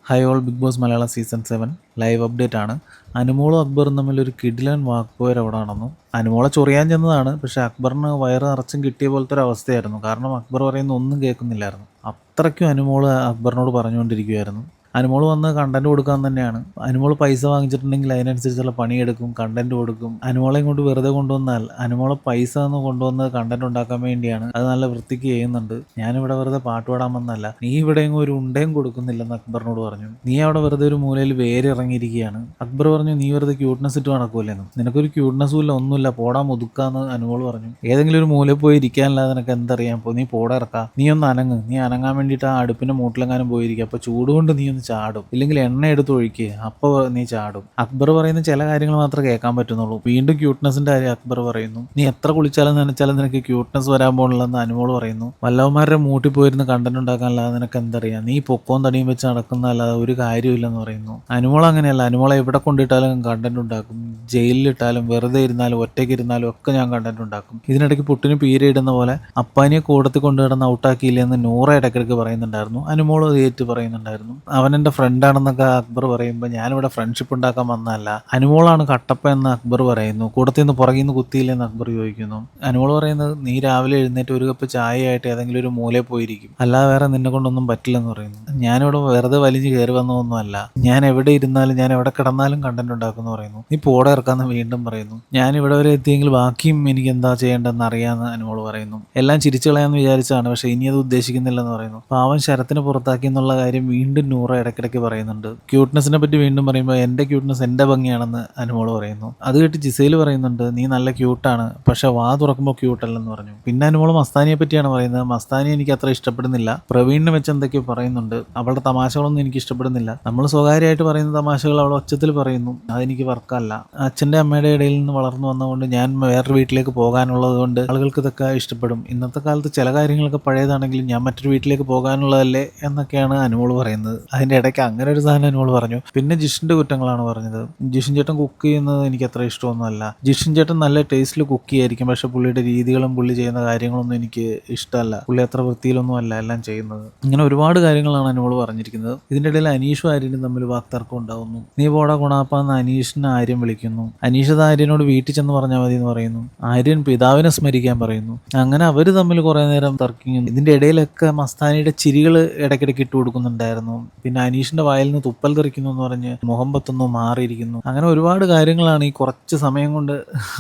Hi all, big boss Malayalam season 7 live update ആണ്. അനുമോളും അക്ബറും തമ്മിലൊരു കിടിലൻ വാക്പോര് അവിടെ നടന്നു. അനുമോളെ ചൊറിയാൻ ചെന്നതാണ്, പക്ഷേ അക്ബറിന് വയറ് നിറച്ചും കിട്ടിയ പോലത്തെ ഒരു അവസ്ഥയായിരുന്നു. കാരണം അക്ബർ പറയുന്ന ഒന്നും കേൾക്കുന്നില്ലായിരുന്നു. അത്രയ്ക്കും അനുമോള് അക്ബറിനോട് പറഞ്ഞുകൊണ്ടിരിക്കുകയായിരുന്നു. അനുമോൾ വന്ന് കണ്ടന്റ് കൊടുക്കാൻ തന്നെയാണ്. അനുമോൾ പൈസ വാങ്ങിച്ചിട്ടുണ്ടെങ്കിൽ അതിനനുസരിച്ചുള്ള പണിയെടുക്കും, കണ്ടന്റ് കൊടുക്കും. അനുമോളെ ഇങ്ങോട്ട് വെറുതെ കൊണ്ടുവന്നാൽ അനുമോളെ പൈസ ഒന്ന് കൊണ്ടുവന്ന് കണ്ടന്റ് ഉണ്ടാക്കാൻ വേണ്ടിയാണ്. അത് നല്ല വൃത്തിക്ക് ചെയ്യുന്നുണ്ട്. ഞാനിവിടെ വെറുതെ പാട്ട് പാടാൻ വന്നല്ല. നീ ഇവിടെ ഒരു ഉണ്ടയും കൊടുക്കുന്നില്ലെന്ന് അക്ബറിനോട് പറഞ്ഞു. നീ അവിടെ വെറുതെ ഒരു മൂലയിൽ വേരിറങ്ങിയിരിക്കുകയാണ്. അക്ബർ പറഞ്ഞു, നീ വെറുതെ ക്യൂട്ട്നെസ് ഇട്ട് നടക്കൂലെന്ന്. നിനക്കൊരു ക്യൂട്ട്നെസ്സും ഇല്ല, ഒന്നുമില്ല, പോടാൻ മുതുക്കാന്ന് അനുമോൾ പറഞ്ഞു. ഏതെങ്കിലും ഒരു മൂലയിൽ പോയി ഇരിക്കാനല്ലാതെ നിനക്ക് എന്തറിയാം. അപ്പോൾ നീ പോടാ ഇറക്കാം. നീ ഒന്ന് അനങ്ങ്. നീ അനങ്ങാൻ വേണ്ടിയിട്ട് ആ അടുപ്പിന്റെ മൂട്ടിലെങ്ങാനും പോയിരിക്കുക. അപ്പോൾ ചൂടുകൊണ്ട് നീ ഒന്ന് ചാടും, ഇല്ലെങ്കിൽ എണ്ണ എടുത്ത് ഒഴിക്കുക, അപ്പോൾ നീ ചാടും. അക്ബർ പറയുന്ന ചില കാര്യങ്ങൾ മാത്രമേ കേൾക്കാൻ പറ്റുന്നുള്ളൂ. വീണ്ടും ക്യൂട്ട്നെസിന്റെ കാര്യം അക്ബർ പറയുന്നു. നീ എത്ര കുളിച്ചാലും നനച്ചാലും നിനക്ക് ക്യൂട്ട്നെസ് വരാൻ പോകണില്ലെന്ന് അനുമോൾ പറയുന്നു. വല്ലവന്മാരുടെ മൂട്ടിൽ പോയിരുന്ന് കണ്ടന്റ് ഉണ്ടാക്കാനല്ലാതെ നിനക്ക് എന്തറിയാം. നീ പൊക്കവും തടിയും വെച്ച് നടക്കുന്നതല്ലാതെ ഒരു കാര്യമില്ലെന്ന് പറയുന്നു. അനുമോൾ അങ്ങനെയല്ല. അനുമോളെ എവിടെ കൊണ്ടിട്ടാലും കണ്ടന്റ് ഉണ്ടാക്കും. ജയിലിലിട്ടാലും വെറുതെ ഇരുന്നാലും ഒറ്റയ്ക്ക് ഇരുന്നാലും ഒക്കെ ഞാൻ കണ്ടന്റ് ഉണ്ടാക്കും. ഇതിനിടയ്ക്ക് പുട്ടിന് പീരിയിടുന്ന പോലെ അപ്പാനിയെ കൂടത്തിൽ കൊണ്ടുകിടന്ന് ഔട്ടാക്കിയില്ലെന്ന് നൂറ ഇടയ്ക്കിടയ്ക്ക് പറയുന്നുണ്ടായിരുന്നു. അനുമോൾ ഏറ്റു പറയുന്നുണ്ടായിരുന്നു. അവൻ എൻ്റെ ഫ്രണ്ടാണെന്നൊക്കെ അക്ബർ പറയുമ്പോൾ ഞാനിവിടെ ഫ്രണ്ട്ഷിപ്പ് ഉണ്ടാക്കാൻ വന്നതല്ല, അനുമോളാണ് കട്ടപ്പ എന്ന് അക്ബർ പറയുന്നു. കൂടത്തിൽ നിന്ന് പുറകിൽ നിന്ന് കുത്തിയില്ലെന്ന് അക്ബർ ചോദിക്കുന്നു. അനുമോൾ പറയുന്നത്, നീ രാവിലെ എഴുന്നേറ്റ് ഒരു കപ്പ് ചായയായിട്ട് ഏതെങ്കിലും ഒരു മൂലയിൽ പോയിരിക്കും, അല്ലാതെ വേറെ നിന്നെ കൊണ്ടൊന്നും പറ്റില്ലെന്ന് പറയുന്നു. ഞാനിവിടെ വെറുതെ വലിഞ്ഞ് കയറി വന്നതൊന്നുമല്ല, ഞാൻ എവിടെ ഇരുന്നാലും ഞാൻ എവിടെ കിടന്നാലും കണ്ടന്റ് ഉണ്ടാക്കുമെന്ന് പറയുന്നു. നീ പോടെ ഇറക്കാന്ന് വീണ്ടും പറയുന്നു. ഞാൻ ഇവിടെ വരെ എത്തിയെങ്കിൽ ബാക്കിയും എനിക്ക് എന്താ ചെയ്യേണ്ടതെന്ന് അറിയാമെന്ന് അനുമോൾ പറയുന്നു. എല്ലാം ചിരിച്ചു കളയാമെന്ന് വിചാരിച്ചാണ്, പക്ഷേ ഇനി അത് ഉദ്ദേശിക്കുന്നില്ലെന്ന് പറയുന്നു. പാവൻ ശരത്തിനെ പുറത്താക്കി എന്നുള്ള കാര്യം വീണ്ടും നൂറ ഇടയ്ക്കിടയ്ക്ക് പറയുന്നുണ്ട്. ക്യൂട്ട്നെസ്സിനെ പറ്റി വീണ്ടും പറയുമ്പോൾ എൻ്റെ ക്യൂട്ട്നെസ് എൻ്റെ ഭംഗിയാണെന്ന് അനുമോൾ പറയുന്നു. അത് കേട്ട് ജിസയിൽ പറയുന്നുണ്ട്, നീ നല്ല ക്യൂട്ടാണ്, പക്ഷെ വാ തുറക്കുമ്പോൾ ക്യൂട്ടല്ലെന്ന് പറഞ്ഞു. പിന്നെ അനുമോൾ മസ്താനിയെ പറ്റിയാണ് പറയുന്നത്. മസ്താനി എനിക്ക് അത്ര ഇഷ്ടപ്പെടുന്നില്ല. പ്രവീണിനെ വെച്ച് എന്തൊക്കെയോ പറയുന്നുണ്ട്. അവളുടെ തമാശകളൊന്നും എനിക്ക് ഇഷ്ടപ്പെടുന്നില്ല. നമ്മൾ സ്വകാര്യമായിട്ട് പറയുന്ന തമാശകൾ അവൾ ഒച്ചത്തിൽ പറയുന്നു. അതെനിക്ക് വർക്കല്ല. അച്ഛൻ്റെ അമ്മയുടെ ഇടയിൽ നിന്ന് വളർന്നു വന്നതുകൊണ്ട് ഞാൻ വേറൊരു വീട്ടിലേക്ക് പോകാനുള്ളത് കൊണ്ട് ആളുകൾക്ക് ഇതൊക്കെ ഇഷ്ടപ്പെടും. ഇന്നത്തെ കാലത്ത് ചില കാര്യങ്ങളൊക്കെ പഴയതാണെങ്കിലും ഞാൻ മറ്റൊരു വീട്ടിലേക്ക് പോകാനുള്ളതല്ലേ എന്നൊക്കെയാണ് അനുമോൾ പറയുന്നത്. അതിൻ്റെ ഇടയ്ക്ക് അങ്ങനെ ഒരു സാധനം അനുമോൾ പറഞ്ഞു. പിന്നെ ജിഷിൻ്റെ കുറ്റങ്ങളാണ് പറഞ്ഞത്. ജിഷിൻ ചേട്ടൻ കുക്ക് ചെയ്യുന്നത് എനിക്ക് അത്ര ഇഷ്ടമൊന്നുമല്ല. ജിഷിൻ ചേട്ടൻ നല്ല ടേസ്റ്റിൽ കുക്ക് ചെയ്യായിരിക്കും, പക്ഷെ പുള്ളിയുടെ രീതികളും പുള്ളി ചെയ്യുന്ന കാര്യങ്ങളൊന്നും എനിക്ക് ഇഷ്ടമല്ല. പുള്ളി അത്ര വൃത്തിയിലൊന്നും അല്ല എല്ലാം ചെയ്യുന്നത്. ഇങ്ങനെ ഒരുപാട് കാര്യങ്ങളാണ് അനുമോൾ പറഞ്ഞിരിക്കുന്നത്. ഇതിൻ്റെ ഇടയിൽ അനീഷും ആര്യനും തമ്മിൽ വാക്തർക്കം ഉണ്ടാവുന്നു. നീ പോടാ ഗുണാപ്പാന്ന് അനീഷിനെ ആര്യൻ വിളിക്കുന്നു. അനീഷ് ആര്യനോട് വീട്ടിൽ ചെന്ന് പറഞ്ഞാൽ മതി എന്ന് പറയുന്നു. ആര്യൻ പിതാവിനെ സ്മരിക്കാൻ പറയുന്നു. അങ്ങനെ അവർ തമ്മിൽ കുറേ നേരം തർക്കിക്കുന്നു. ഇതിൻ്റെ ഇടയിലൊക്കെ മസ്താനിയുടെ ചിരികൾ ഇടയ്ക്കിടയ്ക്ക് ഇട്ട് കൊടുക്കുന്നുണ്ടായിരുന്നു. പിന്നെ അനീഷിന്റെ വായിൽ നിന്ന് തുപ്പൽ തെറിക്കുന്നു എന്ന് പറഞ്ഞ് മുഖം പത്തൊന്നും മാറിയിരിക്കുന്നു. അങ്ങനെ ഒരുപാട് കാര്യങ്ങളാണ് ഈ കുറച്ച് സമയം കൊണ്ട്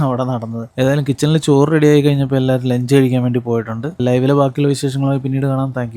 അവിടെ നടന്നത്. ഏതായാലും കിച്ചണിൽ ചോറ് റെഡി ആയി കഴിഞ്ഞപ്പോൾ എല്ലാവരും ലഞ്ച് കഴിക്കാൻ വേണ്ടി പോയിട്ടുണ്ട്. ലൈവിലെ ബാക്കിയുള്ള വിശേഷങ്ങളായി പിന്നീട് കാണാം. താങ്ക്